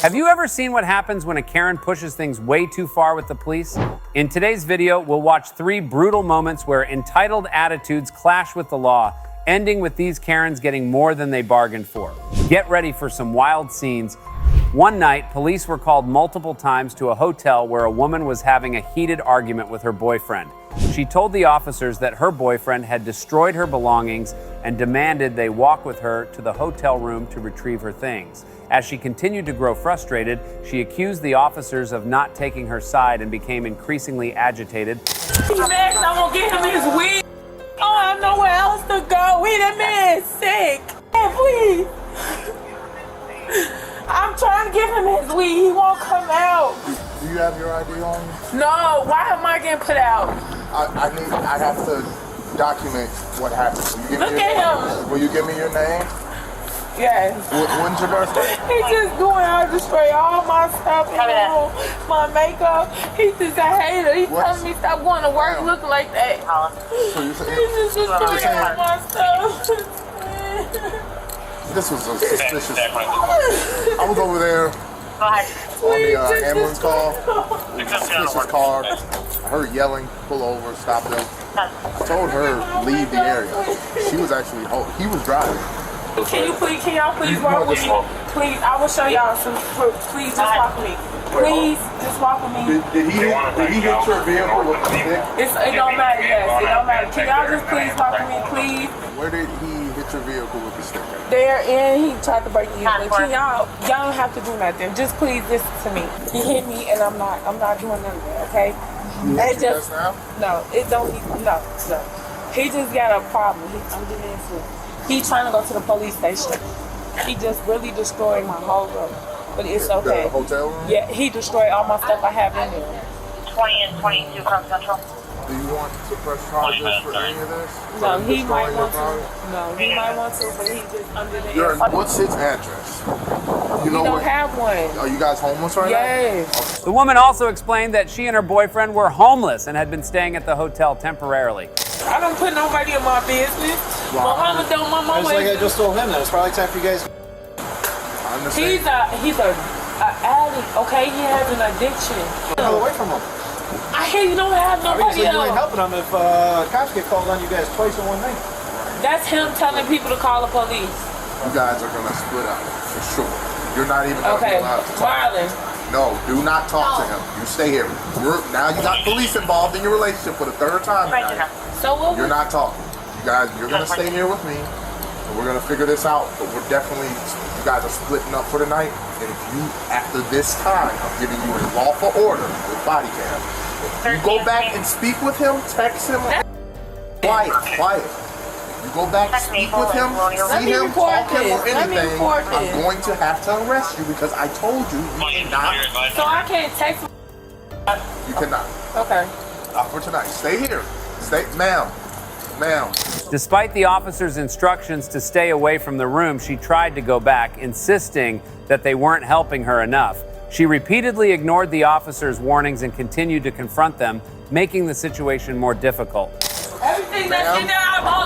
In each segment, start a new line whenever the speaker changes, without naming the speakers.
Have you ever seen what happens when a Karen pushes things way too far with the police? In today's video, we'll watch 3 brutal moments where entitled attitudes clash with the law, ending with these Karens getting more than they bargained for. Get ready for some wild scenes. One night, police were called multiple times to a hotel where a woman was having a heated argument with her boyfriend. She told the officers that her boyfriend had destroyed her belongings and demanded they walk with her to the hotel room to retrieve her things. As she continued to grow frustrated, she accused the officers of not taking her side and became increasingly agitated.
He next, I'm gonna get him his weed. Oh, I have nowhere else to go. That man is sick. Hey, please. I'm trying to give him his weed. He won't come out.
Do you have your ID on you?
No, why am I getting put out?
I have to document what happened.
Look at him.
Will you give me your name?
Yes.
When's your birthday?
He just going out to destroy all my stuff, my makeup. He's just a hater. He telling me stop going to work looking like that.
So you
He's just destroying all my stuff.
This was a suspicious. I was over there on the ambulance call. It was a suspicious car. I heard yelling, pull over, stop them. I told her, leave the area. She was actually, he was driving.
Can y'all please walk with me? Please, I will show y'all some proof. Please just walk with me. Please, just walk with me.
Did he hit your vehicle with the stick?
It don't matter, yes, it don't matter. Can y'all just please walk with me, please?
Where did he hit your vehicle with the stick?
There, and he tried to break you. Can y'all don't have to do nothing. Just please listen to me. He hit me, and I'm not doing nothing, okay?
It just now?
No, it don't. No. He just got a problem. I'm getting into it. He's trying to go to the police station. He just really destroyed my whole room, but it's okay.
The hotel room?
Yeah, he destroyed all my stuff I have in there.
20 and 22 from Central.
Do you want to press charges for any of this?
No, he might want to. No, he might want to, but he just under the
What's his address? You know
don't
what?
have one.
Are you guys homeless right
Yes.
The woman also explained that she and her boyfriend were homeless and had been staying at the hotel temporarily.
I don't put nobody in my business.
Wow.
My mama don't. My mama.
It's like I just told him that it's probably time for you guys.
I understand.
He's a addict. Okay, he has an addiction.
Get away from him.
I hear you don't have nobody
Obviously, you ain't
else.
helping him if cops get called on you guys twice in one night.
That's him telling people to call the police.
You guys are gonna split up for sure. You're not even gonna be
Okay,
allowed to talk.
Marlon.
No, do not talk to him. You stay here. Now you got police involved in your relationship for the 3rd time tonight.
So what?
You're not talking. You guys, you're gonna stay here with me, and we're gonna figure this out. But we're definitely, you guys are splitting up for the night. And if you, after this time, I'm giving you a lawful order with Bodycam. If you go back and speak with him, text him. Quiet. You go back, speak with him, see him, talk him, or anything. I'm going to have to arrest you because I told you you cannot.
So I can't text.
You cannot.
Okay.
Not for tonight. Stay here. Stay, ma'am.
Despite the officer's instructions to stay away from the room, she tried to go back, insisting that they weren't helping her enough. She repeatedly ignored the officers' warnings and continued to confront them, making the situation more difficult.
Everything that's in there,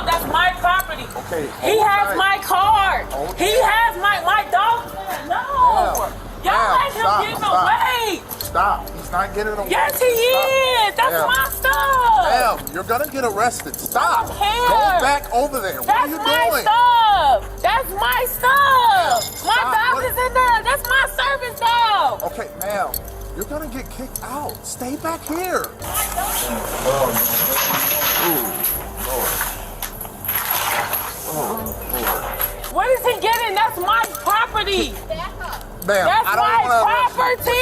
that's my property.
Okay.
He has my card. He has my dog. No. Y'all let him get away.
Stop. He's not getting away.
Yes, he is. That's my stuff.
Ma'am, you're going to get arrested. Stop.
I don't care.
Go back over there. What are you doing?
That's my stuff. My dog is in there. That's my service dog.
Okay, ma'am. You're going to get kicked out. Stay back here.
What is he getting? That's my property.
Ma'am,
That's
I don't
my
wanna
property.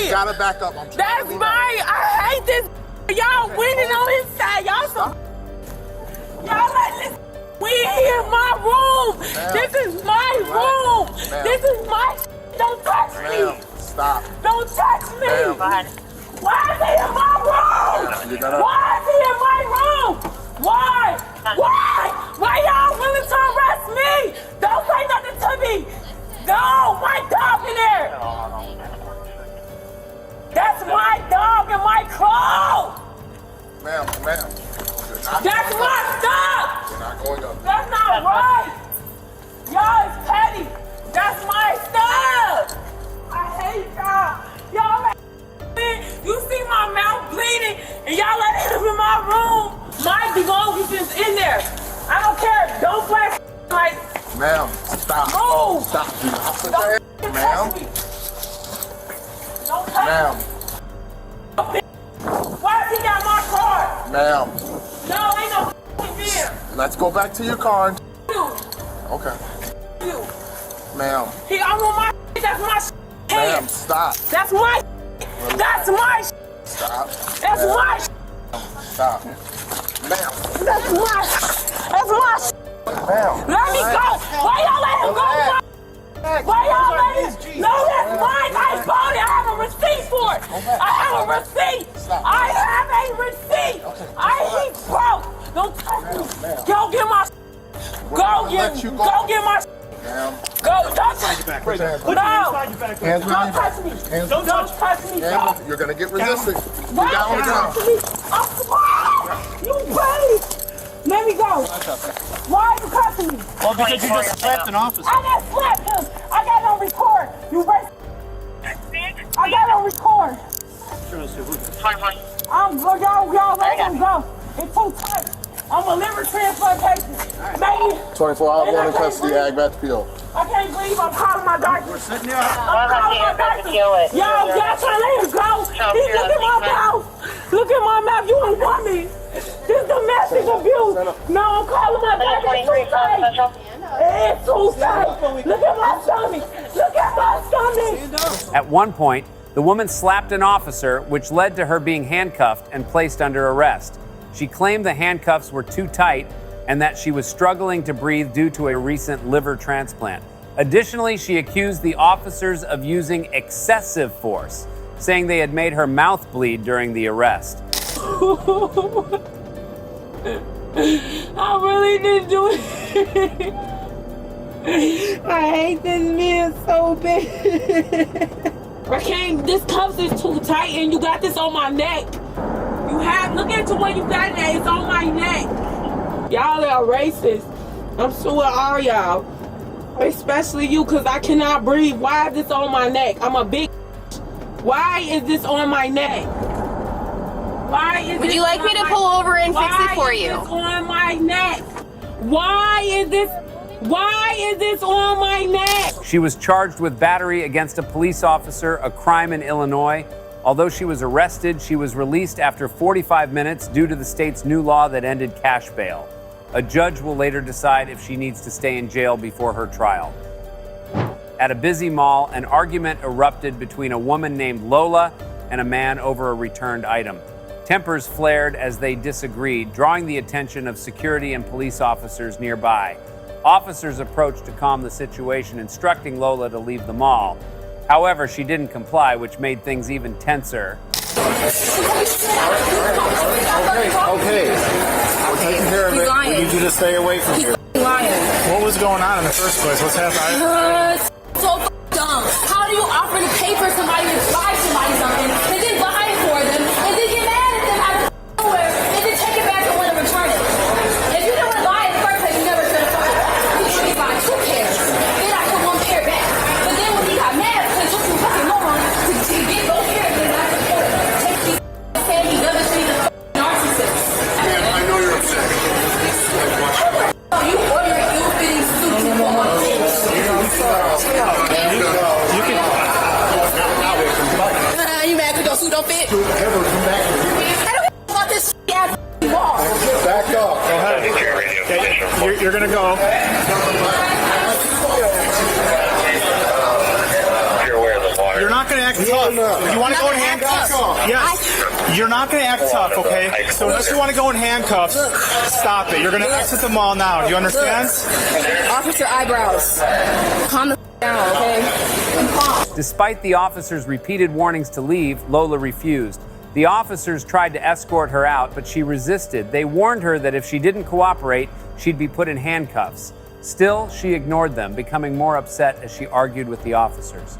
You gotta back up. I'm trying
That's
to leave
my. I hate this. Y'all winning on his side. Y'all let this. We in my room. This is my room. This is my. Don't touch me.
Stop.
Don't touch me. Why is he in my room?
Gotta...
Why is he in my room? Why? Why y'all willing to arrest me? Don't say nothing to me. No, my dog in there. That's my dog and my clothes.
Ma'am.
That's my stuff.
You're not going up.
That's not right. Y'all is petty. That's my stuff. I
Ma'am, stop.
Move.
Stop. Do not put
Don't
your
touch
ma'am.
me. Don't touch
Ma'am.
me. Why has he got my car?
Ma'am.
No, ain't no here.
Let's go back to your car. And
You.
okay.
You.
Ma'am.
He, I'm on my that's my
Ma'am,
hand.
stop.
That's my That's my
Stop.
That's
Ma'am.
my
Stop. Ma'am.
That's my
Ma'am.
Let me go. Why y'all let him go? Why y'all let him? No, that's mine. I bought it. I have a receipt for it. I have a receipt. I have a receipt. He broke. Don't touch me. Go get my Go get my
Ma'am.
Go touch me.
Put your hands
No.
Hands
Don't
behind your back.
touch me.
Hands
Don't touch me.
Hands. You're gonna get resistant.
Why
Get down on the ground.
You crazy. Let me go. Why are you cussing me?
Well, because you just slapped an officer.
I got slapped him. I got on record. You racist. I got on record. Y'all let him go. It's too tight. I'm a liver transplantation. Maybe
24 hours one in custody, ag back to PO.
I can't believe I'm calling my doctor.
We're sitting here.
I'm calling my doctor. Y'all trying to let him go. Look at my mouth. Look at my mouth. You don't want me. This domestic abuse. No, I'm calling my doctor. It's too tight. It's too tight. Look at my stomach. Look at my stomach.
At one point, the woman slapped an officer, which led to her being handcuffed and placed under arrest. She claimed the handcuffs were too tight and that she was struggling to breathe due to a recent liver transplant. Additionally, she accused the officers of using excessive force, saying they had made her mouth bleed during the arrest.
I really didn't do it. I hate this man so bad. I can't, this cuffs is too tight and you got this on my neck. Look into where you got that. It's on my neck. Y'all are racist. I'm suing all y'all. Especially you, because I cannot breathe. Why is this on my neck? I'm a big Why is this on my neck? Why is
Would you like me to pull over and fix it for you?
Why is this on my neck? Why is this on my neck?
She was charged with battery against a police officer, a crime in Illinois. Although she was arrested, she was released after 45 minutes due to the state's new law that ended cash bail. A judge will later decide if she needs to stay in jail before her trial. At a busy mall, an argument erupted between a woman named Lola and a man over a returned item. Tempers flared as they disagreed, drawing the attention of security and police officers nearby. Officers approached to calm the situation, instructing Lola to leave the mall. However, she didn't comply, which made things even tenser.
Okay. I'm taking care of it.
lying.
We need you to stay away from here.
Lying.
What was going on in the first place? What's happening?
So dumb. How do you offer to pay for somebody to buy somebody something and then buy it for them and then get mad at them out of nowhere and then take it back and want to return it? If you didn't want to buy it first, then you never should have bought it. You should be buying 2 pairs. Then I put 1 pair back. But then when he got mad because you're too fucking moron to get those pairs, then I take these saying he doesn't see the narcissist.
I know you're upset.
You order an ill-fitting suit to go on. You mad because your suit don't fit?
Ever come back here.
I don't give about this ass wall.
Back up.
Go ahead. Okay, you're gonna go. You're not gonna act tough. You want to go in handcuffs? Yes. You're not gonna act tough, okay? So unless you want to go in handcuffs, stop it. You're gonna exit the mall now. Do you understand?
Officer eyebrows. Calm the down, okay? Calm.
Despite the officers' repeated warnings to leave, Lola refused. The officers tried to escort her out, but she resisted. They warned her that if she didn't cooperate, she'd be put in handcuffs. Still, she ignored them, becoming more upset as she argued with the officers.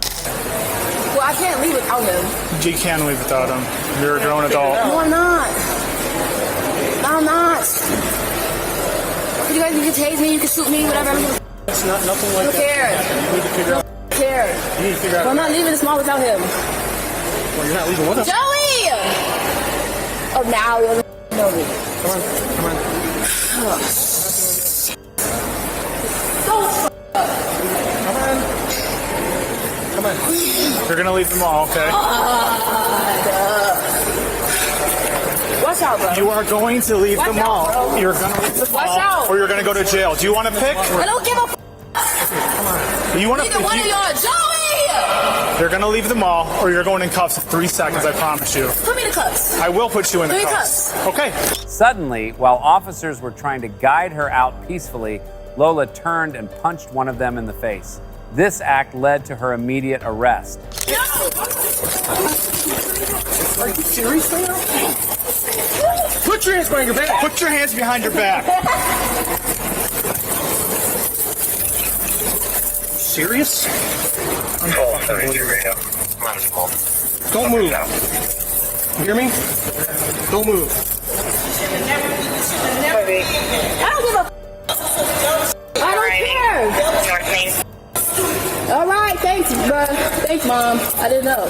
Well, I can't leave without him.
You can't leave without him. You're a grown adult.
No, I'm not. I'm not. You guys, you can tase me, you can shoot me, whatever.
It's not nothing like
Who cares?
You need to figure out.
Who cares?
You need to figure out.
Well, I'm not leaving this mall without him.
Well, you're not leaving with us.
Joey! Oh, now you know me.
Come on.
So
Come on. You're gonna leave the mall, okay?
Watch out, bro.
You are going to leave the mall. You're gonna leave the mall,
Watch out.
or you're gonna go to jail. Do you want to pick?
I don't give a f.
You want to?
Neither one of y'all, Joey!
You're gonna leave the mall, or you're going in cuffs in 3 seconds. I promise you.
Put me in the cuffs.
I will put you in the
Put me in
cuffs. Okay.
Suddenly, while officers were trying to guide her out peacefully, Lola turned and punched one of them in the face. This act led to her immediate arrest.
Are you serious right now? Put your hands behind your back.
Put your hands behind your back.
Serious? Don't move. You hear me? Don't move.
I don't give a f. I don't care. All right, thanks, bro. Thanks, Mom. I didn't know.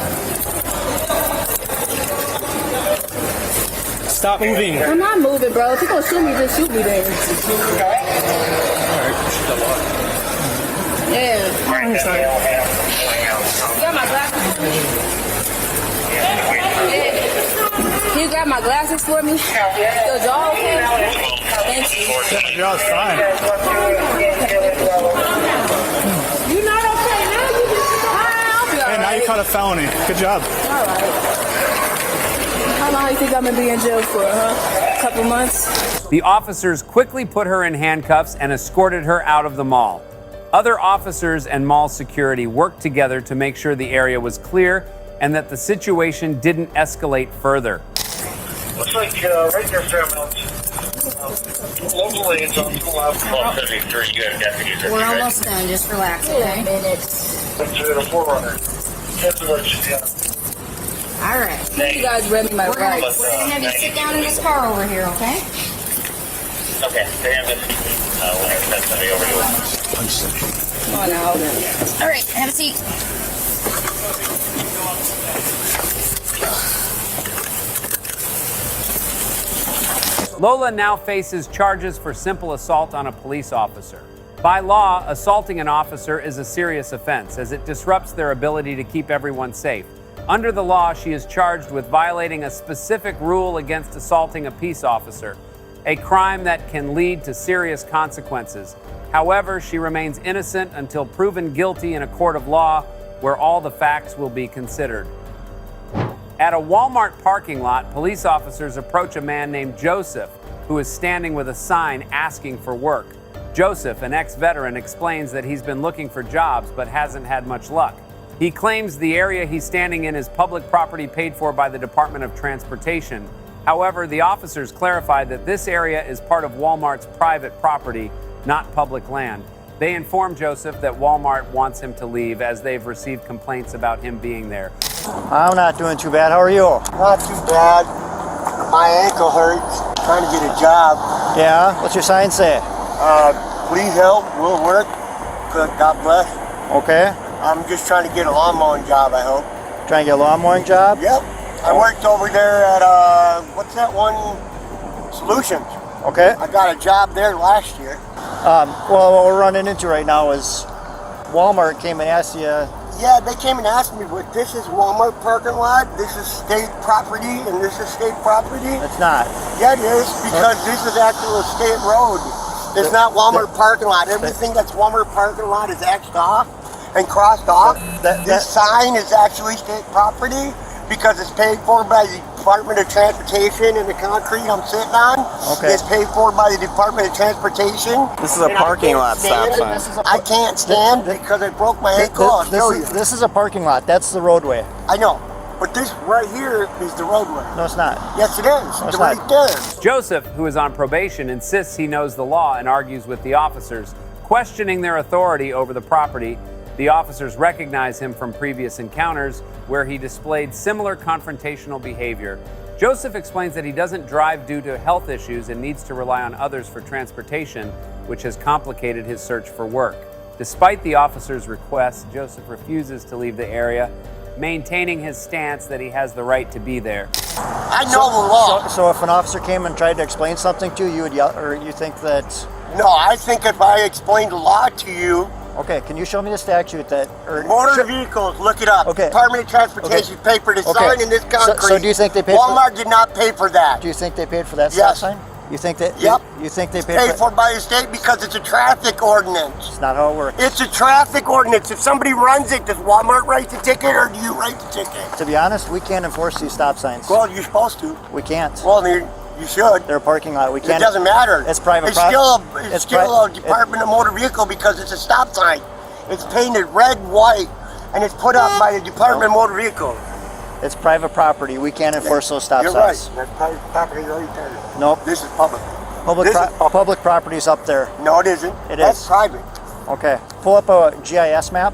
Stop moving.
I'm not moving, bro. If you're gonna shoot me, just shoot me then. Yeah. You got my glasses for me? Can you grab my glasses for me? Your jaw okay? Thank you.
Yeah, it's fine.
You're not okay now? You just I'll be all
Hey, now you
right.
caught a felony. Good job.
All right. How long do you think I'm gonna be in jail for, huh? A couple months?
The officers quickly put her in handcuffs and escorted her out of the mall. Other officers and mall security worked together to make sure the area was clear and that the situation didn't escalate further.
Looks like right there, Fairmount. Local lanes on the left. 1273, you have deputies.
We're almost done. Just relax, okay?
That's the Forerunner. That's the yeah.
All right.
You guys read me my
We're gonna
rights.
have you sit down in this car over here, okay?
Okay, stay on this. We'll have to send somebody over to it.
Come on now.
All right, have a seat.
Lola now faces charges for simple assault on a police officer. By law, assaulting an officer is a serious offense as it disrupts their ability to keep everyone safe. Under the law, she is charged with violating a specific rule against assaulting a peace officer, a crime that can lead to serious consequences. However, she remains innocent until proven guilty in a court of law where all the facts will be considered. At a Walmart parking lot, police officers approach a man named Joseph, who is standing with a sign asking for work. Joseph, an ex-veteran, explains that he's been looking for jobs but hasn't had much luck. He claims the area he's standing in is public property paid for by the Department of Transportation. However, the officers clarified that this area is part of Walmart's private property, not public land. They inform Joseph that Walmart wants him to leave as they've received complaints about him being there.
I'm not doing too bad. How are you?
Not too bad. My ankle hurts. Trying to get a job.
Yeah? What's your sign say?
Please help. We'll work. Good. God bless.
Okay.
I'm just trying to get a lawn mowing job, I hope.
Trying to get a lawn mowing job?
Yep. I worked over there at, what's that one? Solutions.
Okay.
I got a job there last year.
Well, what we're running into right now is Walmart came and asked you.
Yeah, they came and asked me, but this is Walmart parking lot, this is state property, and this is state property.
It's not.
Yeah, it is, because this is actually a state road. It's not Walmart parking lot. Everything that's Walmart parking lot is X'd off and crossed off. This sign is actually state property because it's paid for by the Department of Transportation, and the concrete I'm sitting on is paid for by the Department of Transportation.
This is a parking lot stop sign.
I can't stand because I broke my ankle. I'll show you.
This is a parking lot. That's the roadway.
I know, but this right here is the roadway.
No, it's not.
Yes, it is.
it's
Right
not.
there.
Joseph, who is on probation, insists he knows the law and argues with the officers, questioning their authority over the property. The officers recognize him from previous encounters where he displayed similar confrontational behavior. Joseph explains that he doesn't drive due to health issues and needs to rely on others for transportation, which has complicated his search for work. Despite the officers' requests, Joseph refuses to leave the area, maintaining his stance that he has the right to be there.
I know the law.
So if an officer came and tried to explain something to you, you would yell, or you think that?
No, I think if I explained the law to you,
Okay, can you show me the statute that...
Motor vehicles, look it up.
Okay.
Department of Transportation paid for the sign in this concrete.
So do you think they paid
Walmart did not pay for that.
Do you think they paid for that stop sign? You think that?
Yep.
You think they
paid for by the state because it's a traffic ordinance.
It's not how it works.
It's a traffic ordinance. If somebody runs it, does Walmart write the ticket or do you write the ticket?
To be honest, we can't enforce these stop signs.
Well, you're supposed to.
We can't.
Well, you should.
They're a parking lot. We can't.
It doesn't matter.
It's private
property. It's still a Department of Motor Vehicle because it's a stop sign. It's painted red, white, and it's put up by the Department of Motor Vehicle.
It's private property. We can't enforce those stop signs.
You're right. That's private property right there.
Nope.
This is public.
Public property's up there.
No, it isn't. That's private.
Okay. Pull up a GIS map.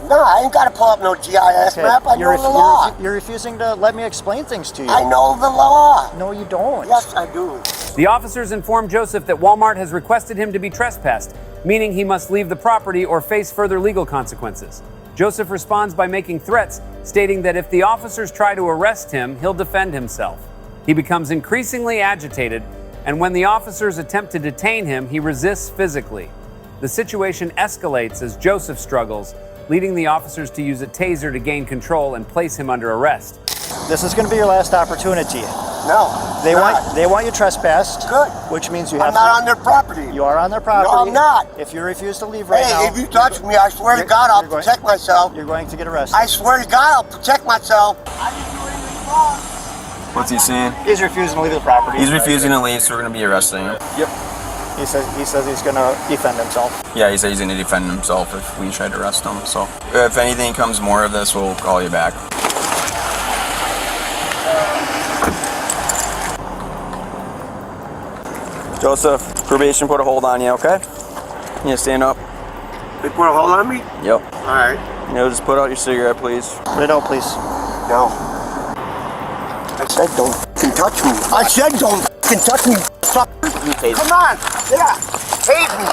No, I ain't got to pull up no GIS map. I know the law.
You're refusing to let me explain things to you.
I know the law.
No, you don't.
Yes, I do.
The officers inform Joseph that Walmart has requested him to be trespassed, meaning he must leave the property or face further legal consequences. Joseph responds by making threats, stating that if the officers try to arrest him, he'll defend himself. He becomes increasingly agitated, and when the officers attempt to detain him, he resists physically. The situation escalates as Joseph struggles, leading the officers to use a taser to gain control and place him under arrest.
This is going to be your last opportunity.
No.
They want you trespassed.
Good.
Which means you have
I'm not on their property.
You are on their property.
No, I'm not.
If you refuse to leave right now.
Hey, if you touch me, I swear to God, I'll protect myself.
You're going to get arrested.
I swear to God, I'll protect myself. I didn't do anything wrong.
What's he saying?
He's refusing to leave the property.
He's refusing to leave, so we're going to be arresting him.
Yep. He says he's going to defend himself.
Yeah, he said he's going to defend himself if we try to arrest him. So if anything comes more of this, we'll call you back. Joseph, probation put a hold on you, okay? Can you stand up?
They put a hold on me?
Yep.
All right.
You know, just put out your cigarette, please.
Put it out, please.
No. I said don't f***ing touch me. I said don't f***ing touch me, fucker. Come on. Yeah. Tase me.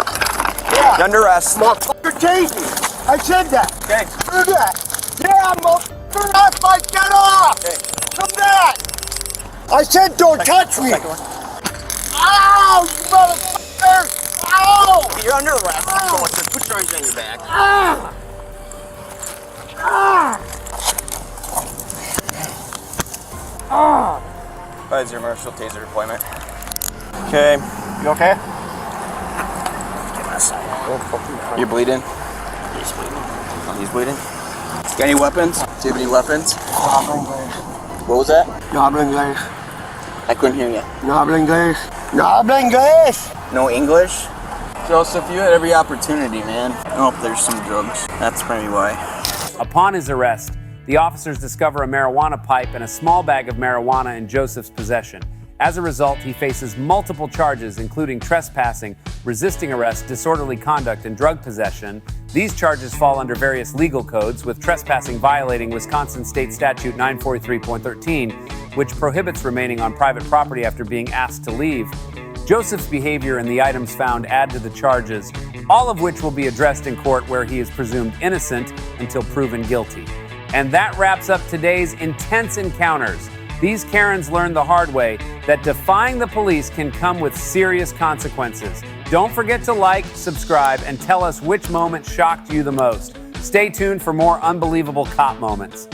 Yeah.
You're under arrest.
Motherfucker, tase me. I said that.
Okay.
Do that. Yeah, motherfucker. That's my get off. Okay. Come back. I said don't touch me. Ow, you motherfucker. Ow.
You're under arrest. Put your hands on your back.
Ah. Ah. Ah.
That's your marshal taser deployment. Okay.
You okay?
You're bleeding?
He's bleeding.
Oh, he's bleeding? Got any weapons? Do you have any weapons?
No hablo inglés.
What was that?
No hablo inglés.
I couldn't hear you.
No hablo inglés. No hablo inglés.
No English? Joseph, you had every opportunity, man. Oh, there's some drugs. That's probably why.
Upon his arrest, the officers discover a marijuana pipe and a small bag of marijuana in Joseph's possession. As a result, he faces multiple charges, including trespassing, resisting arrest, disorderly conduct, and drug possession. These charges fall under various legal codes, with trespassing violating Wisconsin State Statute 943.13, which prohibits remaining on private property after being asked to leave. Joseph's behavior and the items found add to the charges, all of which will be addressed in court where he is presumed innocent until proven guilty. And that wraps up today's intense encounters. These Karens learned the hard way that defying the police can come with serious consequences. Don't forget to like, subscribe, and tell us which moment shocked you the most. Stay tuned for more unbelievable cop moments.